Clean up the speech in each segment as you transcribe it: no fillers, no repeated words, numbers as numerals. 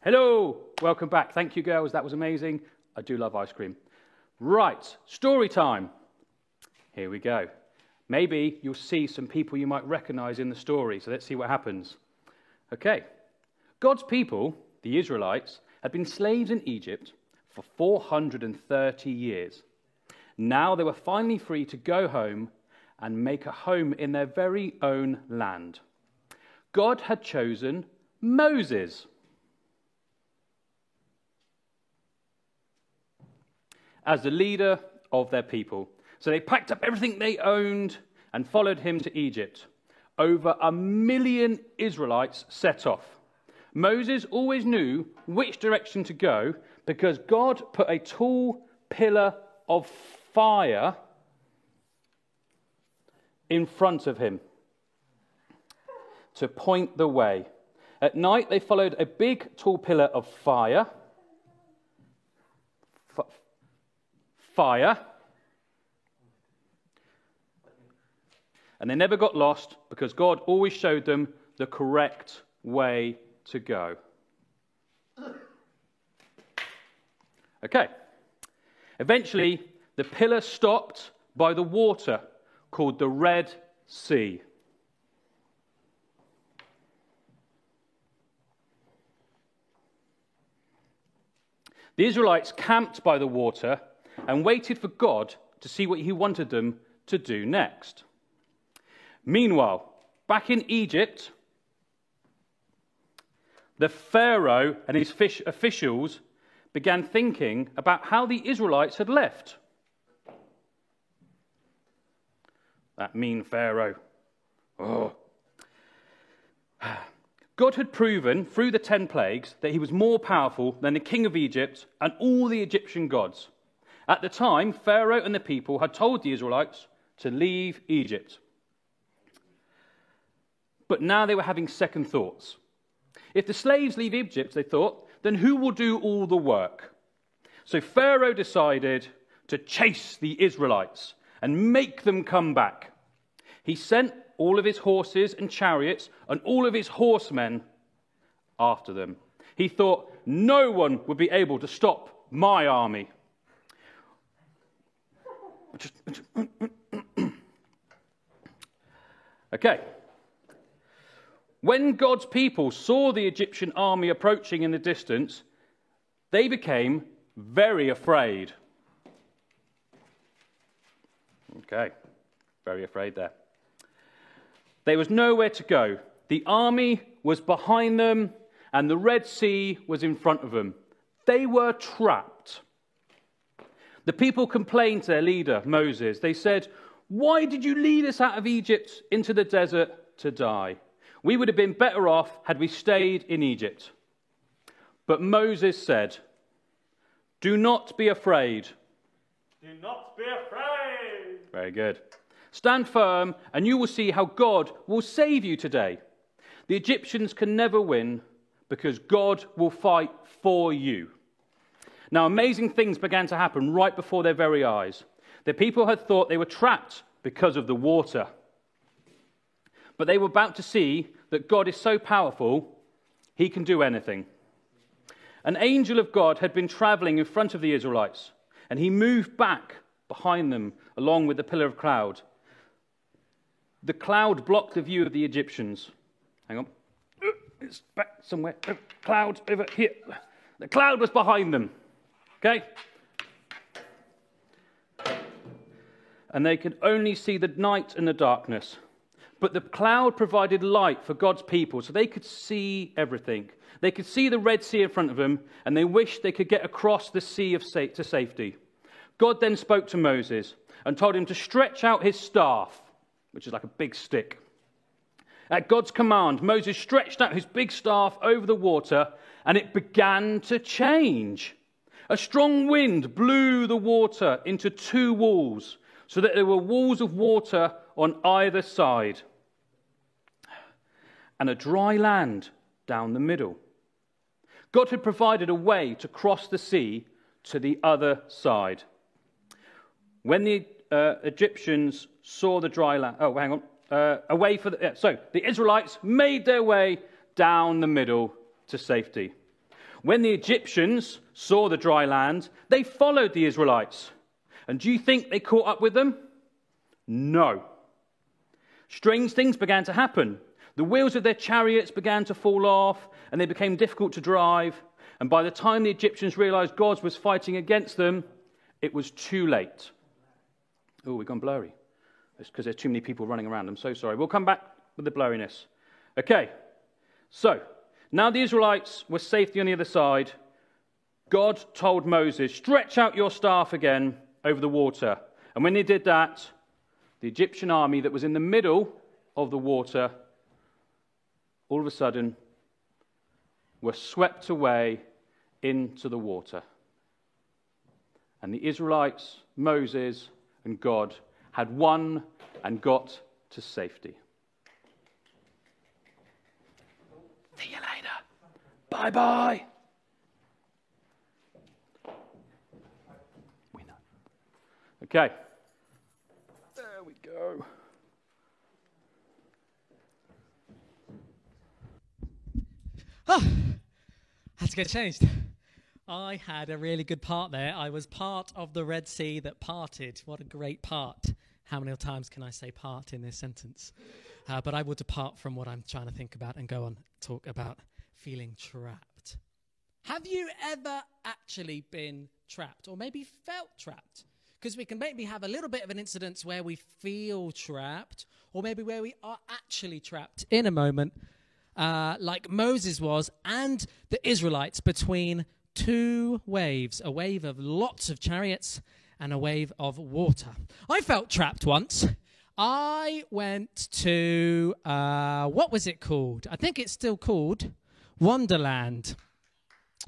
Hello, welcome back. Thank you, girls. That was amazing. I do love ice cream. Right, story time. Here we go. Maybe you'll see some people you might recognize in the story, so let's see what happens. Okay. God's people, the Israelites, had been slaves in Egypt for 430 years. Now they were finally free to go home and make a home in their very own land. God had chosen Moses as the leader of their people. So they packed up everything they owned and followed him to Egypt. Over 1 million Israelites set off. Moses always knew which direction to go because God put a tall pillar of fire in front of him to point the way. At night, they followed a big, tall pillar of fire. And they never got lost because God always showed them the correct way to go. Okay. Eventually, the pillar stopped by the water called the Red Sea. The Israelites camped by the water and waited for God to see what he wanted them to do next. Meanwhile, back in Egypt, the Pharaoh and his officials began thinking about how the Israelites had left. That mean Pharaoh. Oh. God had proven through the 10 plagues that he was more powerful than the king of Egypt and all the Egyptian gods. At the time, Pharaoh and the people had told the Israelites to leave Egypt. But now they were having second thoughts. If the slaves leave Egypt, they thought, then who will do all the work? So Pharaoh decided to chase the Israelites and make them come back. He sent all of his horses and chariots and all of his horsemen after them. He thought no one would be able to stop my army. Okay. When God's people saw the Egyptian army approaching in the distance, they became very afraid. Okay, very afraid there. There was nowhere to go. The army was behind them, and the Red Sea was in front of them. They were trapped. The people complained to their leader, Moses. They said, "Why did you lead us out of Egypt into the desert to die? We would have been better off had we stayed in Egypt." But Moses said, "Do not be afraid." Do not be afraid. Very good. "Stand firm, and you will see how God will save you today. The Egyptians can never win because God will fight for you." Now, amazing things began to happen right before their very eyes. The people had thought they were trapped because of the water. But they were about to see that God is so powerful, he can do anything. An angel of God had been traveling in front of the Israelites, and he moved back behind them along with the pillar of cloud. The cloud blocked the view of the Egyptians. Hang on. It's back somewhere. Cloud over here. The cloud was behind them. Okay? And they could only see the night and the darkness. But the cloud provided light for God's people, so they could see everything. They could see the Red Sea in front of them, and they wished they could get across the sea to safety. God then spoke to Moses and told him to stretch out his staff, which is like a big stick. At God's command, Moses stretched out his big staff over the water, and it began to change. A strong wind blew the water into two walls, so that there were walls of water on either side, and a dry land down the middle. God had provided a way to cross the sea to the other side. When the Egyptians saw the dry land, the Israelites made their way down the middle to safety. When the Egyptians saw the dry land, they followed the Israelites. And do you think they caught up with them? No. Strange things began to happen. The wheels of their chariots began to fall off, and they became difficult to drive. And by the time the Egyptians realized God was fighting against them, it was too late. Oh, we've gone blurry. It's because there's too many people running around. I'm so sorry. We'll come back with the blurriness. Okay, so now the Israelites were safely on the other side. God told Moses, stretch out your staff again over the water. And when they did that, the Egyptian army that was in the middle of the water, all of a sudden, were swept away into the water. And the Israelites, Moses, and God had won and got to safety. See you later. Bye-bye. We know. Okay. There we go. Oh, had to get changed. I had a really good part there. I was part of the Red Sea that parted. What a great part. How many times can I say part in this sentence? But I will depart from what I'm trying to think about and go on talk about feeling trapped. Have you ever actually been trapped or maybe felt trapped? Because we can maybe have a little bit of an incident where we feel trapped or maybe where we are actually trapped in a moment like Moses was and the Israelites between two waves, a wave of lots of chariots and a wave of water. I felt trapped once. I went to, what was it called? I think it's still called Wonderland.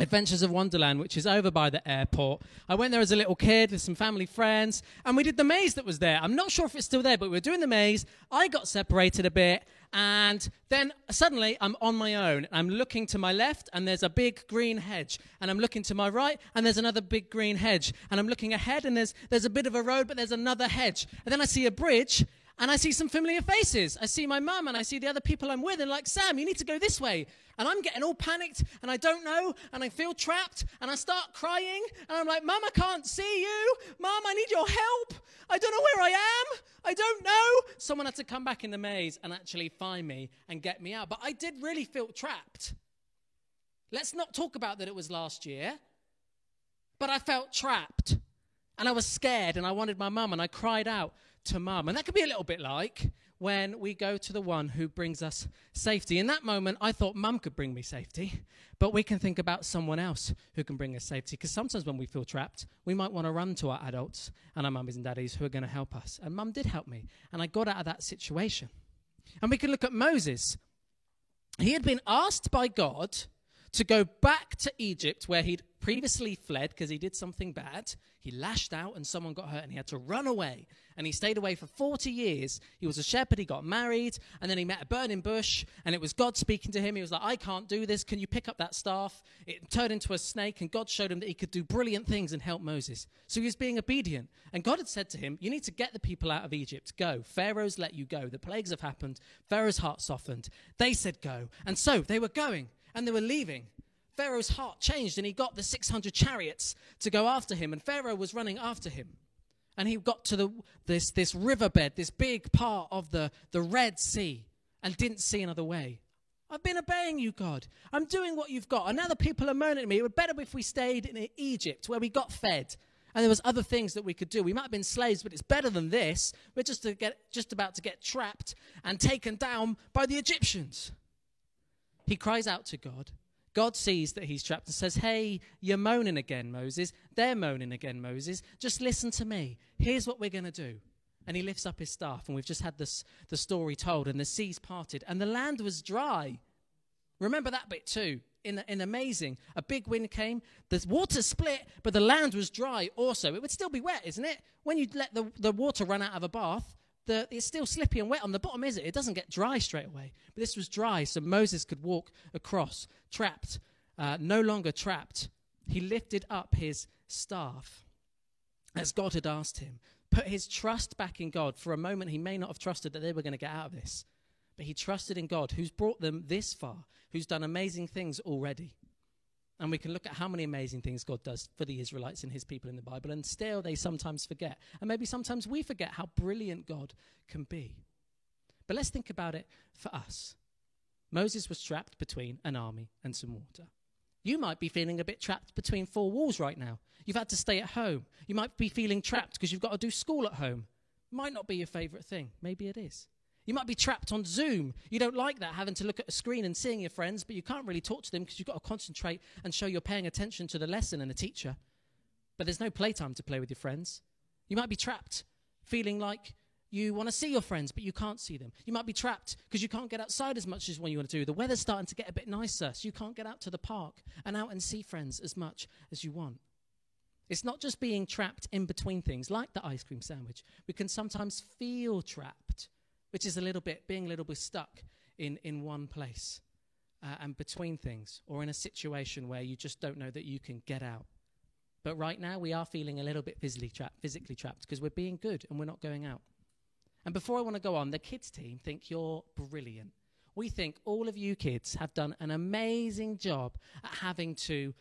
Adventures of Wonderland, which is over by the airport. I went there as a little kid with some family friends, and we did the maze that was there. I'm not sure if it's still there, but we were doing the maze. I got separated a bit, and then suddenly I'm on my own. I'm looking to my left, and there's a big green hedge. And I'm looking to my right, and there's another big green hedge. And I'm looking ahead, and there's a bit of a road, but there's another hedge. And then I see a bridge, and I see some familiar faces. I see my mum and I see the other people I'm with and like, Sam, you need to go this way. And I'm getting all panicked and I don't know and I feel trapped and I start crying and I'm like, Mum, I can't see you. Mum, I need your help. I don't know where I am. I don't know. Someone had to come back in the maze and actually find me and get me out. But I did really feel trapped. Let's not talk about that it was last year. But I felt trapped and I was scared and I wanted my mum and I cried out to Mum. And that could be a little bit like when we go to the one who brings us safety. In that moment, I thought Mum could bring me safety, but we can think about someone else who can bring us safety, because sometimes when we feel trapped, we might want to run to our adults and our mummies and daddies who are going to help us. And Mum did help me, and I got out of that situation. And we can look at Moses. He had been asked by God to go back to Egypt where he'd previously fled because he did something bad. He lashed out and someone got hurt and he had to run away. And he stayed away for 40 years. He was a shepherd, he got married, and then he met a burning bush, and it was God speaking to him. He was like, I can't do this. Can you pick up that staff? It turned into a snake, and God showed him that he could do brilliant things and help Moses. So he was being obedient. And God had said to him, you need to get the people out of Egypt. Go. Pharaoh's let you go. The plagues have happened. Pharaoh's heart softened. They said go. And so they were going, and they were leaving. Pharaoh's heart changed, and he got the 600 chariots to go after him, and Pharaoh was running after him. And he got to this riverbed, this big part of the Red Sea, and didn't see another way. I've been obeying you, God. I'm doing what you've got. And now the people are moaning at me. It would be better if we stayed in Egypt, where we got fed, and there was other things that we could do. We might have been slaves, but it's better than this. We're just about to get trapped and taken down by the Egyptians. He cries out to God. God sees that he's trapped and says, hey, you're moaning again, Moses. They're moaning again, Moses. Just listen to me. Here's what we're going to do. And he lifts up his staff, and we've just had the story told, and the seas parted, and the land was dry. Remember that bit too. In amazing, a big wind came, the water split, but the land was dry also. It would still be wet, isn't it? When you let the water run out of a bath, it's still slippy and wet on the bottom, is it? It doesn't get dry straight away. But this was dry, so Moses could walk across, trapped, no longer trapped. He lifted up his staff, as God had asked him, put his trust back in God. For a moment, he may not have trusted that they were going to get out of this, but he trusted in God, who's brought them this far, who's done amazing things already. And we can look at how many amazing things God does for the Israelites and his people in the Bible, and still they sometimes forget. And maybe sometimes we forget how brilliant God can be. But let's think about it for us. Moses was trapped between an army and some water. You might be feeling a bit trapped between four walls right now. You've had to stay at home. You might be feeling trapped because you've got to do school at home. Might not be your favourite thing. Maybe it is. You might be trapped on Zoom. You don't like that, having to look at a screen and seeing your friends, but you can't really talk to them because you've got to concentrate and show you're paying attention to the lesson and the teacher. But there's no playtime to play with your friends. You might be trapped feeling like you want to see your friends, but you can't see them. You might be trapped because you can't get outside as much as what you want to do. The weather's starting to get a bit nicer, so you can't get out to the park and out and see friends as much as you want. It's not just being trapped in between things, like the ice cream sandwich. We can sometimes feel trapped, which is being a little bit stuck in one place and between things, or in a situation where you just don't know that you can get out. But right now we are feeling a little bit physically trapped because we're being good and we're not going out. And before I want to go on, the kids team think you're brilliant. We think all of you kids have done an amazing job at having to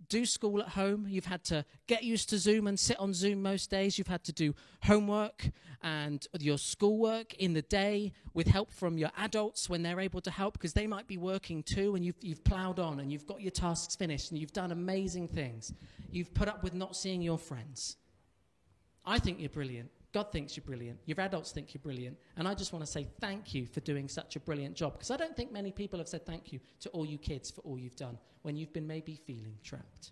do school at home. You've had to get used to Zoom and sit on Zoom most days. You've had to do homework and your schoolwork in the day with help from your adults when they're able to help, because they might be working too, and you've ploughed on and you've got your tasks finished and you've done amazing things. You've put up with not seeing your friends. I think you're brilliant. God thinks you're brilliant. Your adults think you're brilliant. And I just want to say thank you for doing such a brilliant job, because I don't think many people have said thank you to all you kids for all you've done when you've been maybe feeling trapped.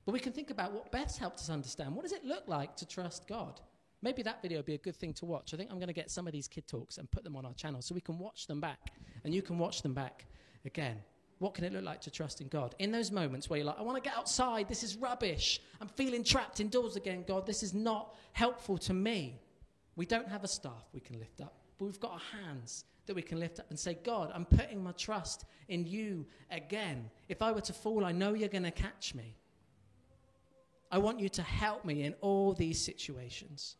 But we can think about what Beth's helped us understand. What does it look like to trust God? Maybe that video would be a good thing to watch. I think I'm going to get some of these kid talks and put them on our channel so we can watch them back, and you can watch them back again. What can it look like to trust in God? In those moments where you're like, I want to get outside, this is rubbish. I'm feeling trapped indoors again, God, this is not helpful to me. We don't have a staff we can lift up, but we've got our hands that we can lift up and say, God, I'm putting my trust in you again. If I were to fall, I know you're going to catch me. I want you to help me in all these situations.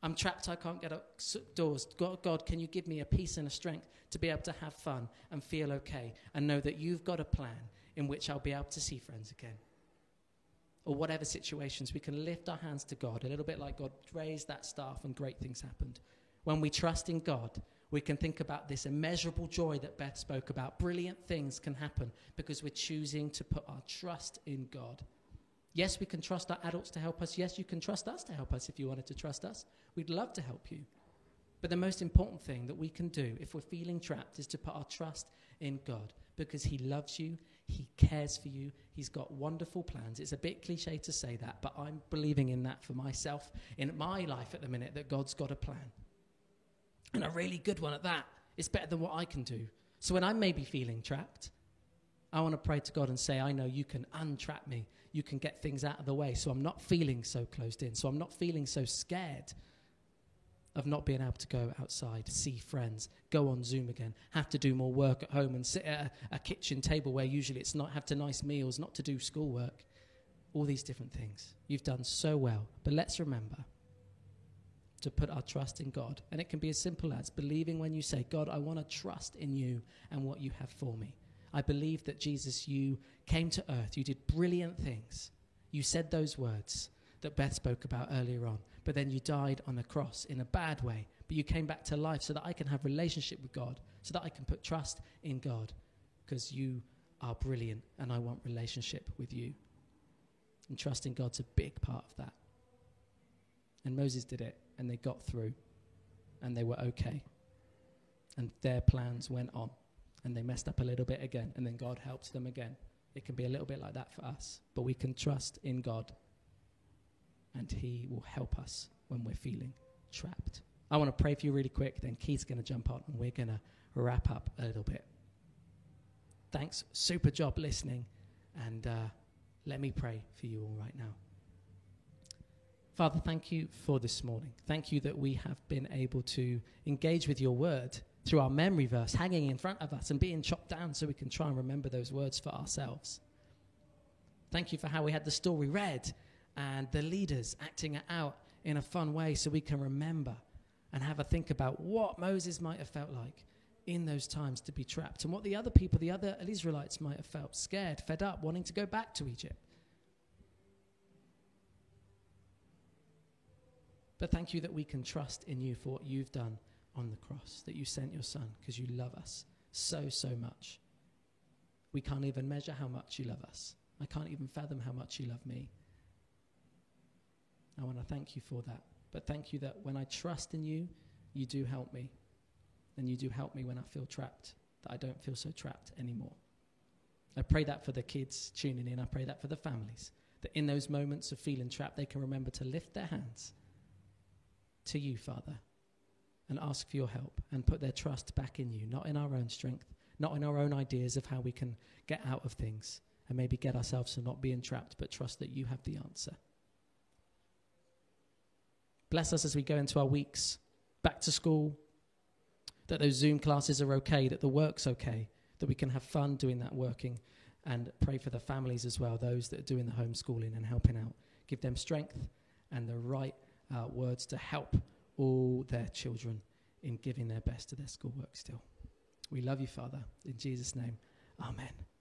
I'm trapped, I can't get outdoors. God, can you give me a peace and a strength to be able to have fun and feel okay and know that you've got a plan in which I'll be able to see friends again? Or whatever situations, we can lift our hands to God, a little bit like God raised that staff and great things happened. When we trust in God, we can think about this immeasurable joy that Beth spoke about. Brilliant things can happen because we're choosing to put our trust in God. Yes, we can trust our adults to help us. Yes, you can trust us to help us if you wanted to trust us. We'd love to help you. But the most important thing that we can do if we're feeling trapped is to put our trust in God, because he loves you, he cares for you, he's got wonderful plans. It's a bit cliche to say that, but I'm believing in that for myself, in my life at the minute, that God's got a plan. And a really good one at that. It's better than what I can do. So when I may be feeling trapped, I want to pray to God and say, I know you can untrap me. You can get things out of the way so I'm not feeling so closed in, so I'm not feeling so scared of not being able to go outside, see friends, go on Zoom again, have to do more work at home and sit at a kitchen table where usually it's not, have to nice meals, not to do schoolwork, all these different things. You've done so well, but let's remember to put our trust in God. And it can be as simple as believing when you say, God, I want to trust in you and what you have for me. I believe that Jesus, you came to earth, you did brilliant things. You said those words that Beth spoke about earlier on, but then you died on a cross in a bad way, but you came back to life so that I can have relationship with God, so that I can put trust in God, because you are brilliant and I want relationship with you. And trusting God's a big part of that. And Moses did it, and they got through, and they were okay. And their plans went on, and they messed up a little bit again, and then God helped them again. It can be a little bit like that for us, but we can trust in God, and he will help us when we're feeling trapped. I want to pray for you really quick, then Keith's going to jump on, and we're going to wrap up a little bit. Thanks, super job listening, and let me pray for you all right now. Father, thank you for this morning. Thank you that we have been able to engage with your word through our memory verse hanging in front of us and being chopped down so we can try and remember those words for ourselves. Thank you for how we had the story read and the leaders acting it out in a fun way so we can remember and have a think about what Moses might have felt like in those times to be trapped, and what the other Israelites might have felt, scared, fed up, wanting to go back to Egypt. But thank you that we can trust in you for what you've done on the cross, that you sent your son because you love us so, so much. We can't even measure how much you love us. I can't even fathom how much you love me. I want to thank you for that. But thank you that when I trust in you, you do help me. And you do help me when I feel trapped, that I don't feel so trapped anymore. I pray that for the kids tuning in. I pray that for the families, that in those moments of feeling trapped, they can remember to lift their hands to you, Father, and ask for your help and put their trust back in you, not in our own strength, not in our own ideas of how we can get out of things and maybe get ourselves to not being trapped, but trust that you have the answer. Bless us as we go into our weeks back to school, that those Zoom classes are okay, that the work's okay, that we can have fun doing that working, and pray for the families as well, those that are doing the homeschooling and helping out. Give them strength and the right words to help all their children in giving their best to their schoolwork still. We love you, Father. In Jesus' name, amen.